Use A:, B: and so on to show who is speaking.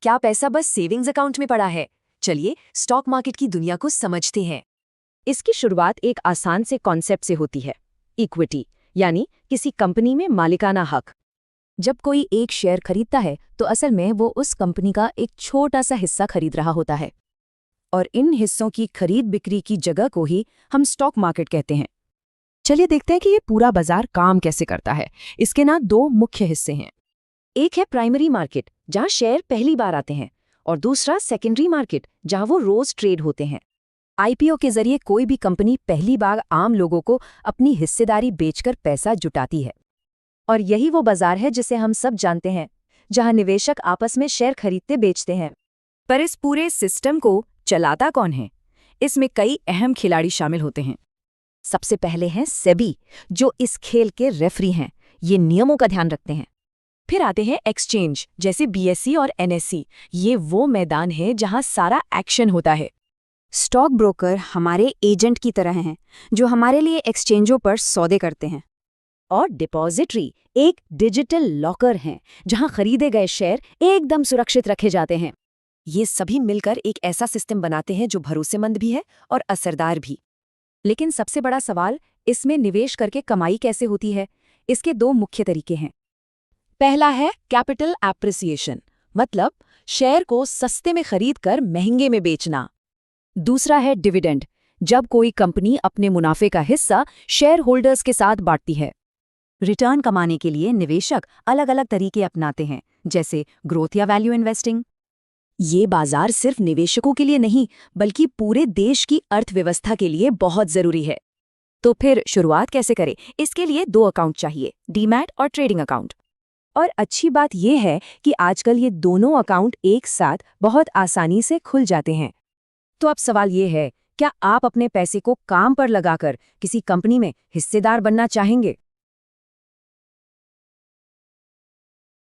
A: क्या पैसा बस सेविंग्स अकाउंट में पड़ा है? चलिए स्टॉक मार्केट की दुनिया को समझते हैं।
B: इसकी शुरुआत एक आसान से कॉन्सेप्ट से होती है, इक्विटी, यानी किसी कंपनी में मालिकाना हक। जब कोई एक शेयर खरीदता है तो असल में वो उस कंपनी का एक छोटा सा हिस्सा खरीद रहा होता है, और इन हिस्सों की खरीद बिक्री की जगह को ही हम स्टॉक मार्केट कहते हैं। चलिए देखते हैं कि ये पूरा बाजार काम कैसे करता है। इसके दो मुख्य हिस्से हैं।
A: एक है प्राइमरी मार्केट, जहां शेयर पहली बार आते हैं, और दूसरा सेकेंडरी मार्केट, जहां वो रोज ट्रेड होते हैं।
B: आईपीओ के जरिए कोई भी कंपनी पहली बार आम लोगों को अपनी हिस्सेदारी बेचकर पैसा जुटाती है।
A: और यही वो बाजार है जिसे हम सब जानते हैं, जहां निवेशक आपस में शेयर खरीदते बेचते हैं।
B: पर इस पूरे सिस्टम को चलाता कौन है? इसमें कई अहम खिलाड़ी शामिल होते हैं। सबसे पहले हैं सेबी, जो इस खेल के रेफरी हैं। ये नियमों का ध्यान रखते हैं। फिर आते हैं एक्सचेंज, जैसे बीएसई और एनएसई। ये वो मैदान है जहां सारा एक्शन होता है। स्टॉक ब्रोकर हमारे एजेंट की तरह हैं, जो हमारे लिए एक्सचेंजों पर सौदे करते हैं। और डिपॉजिटरी एक डिजिटल लॉकर हैं, जहां खरीदे गए शेयर एकदम सुरक्षित रखे जाते हैं।
A: ये सभी मिलकर एक ऐसा सिस्टम बनाते हैं जो भरोसेमंद भी है और असरदार भी।
B: लेकिन सबसे बड़ा सवाल, इसमें निवेश करके कमाई कैसे होती है? इसके दो मुख्य तरीके हैं। पहला है कैपिटल एप्रिसिएशन, मतलब शेयर को सस्ते में खरीदकर महंगे में बेचना। दूसरा है डिविडेंड, जब कोई कंपनी अपने मुनाफे का हिस्सा शेयर होल्डर्स के साथ बांटती है। रिटर्न कमाने के लिए निवेशक अलग अलग तरीके अपनाते हैं, जैसे ग्रोथ या वैल्यू इन्वेस्टिंग।
A: ये बाजार सिर्फ निवेशकों के लिए नहीं, बल्कि पूरे देश की अर्थव्यवस्था के लिए बहुत जरूरी है।
B: तो फिर शुरुआत कैसे करें? इसके लिए दो अकाउंट चाहिए, डीमैट और ट्रेडिंग अकाउंट।
A: और अच्छी बात यह है कि आजकल ये दोनों अकाउंट एक साथ बहुत आसानी से खुल जाते हैं।
B: तो अब सवाल ये है, क्या आप अपने पैसे को काम पर लगाकर किसी कंपनी में हिस्सेदार बनना चाहेंगे?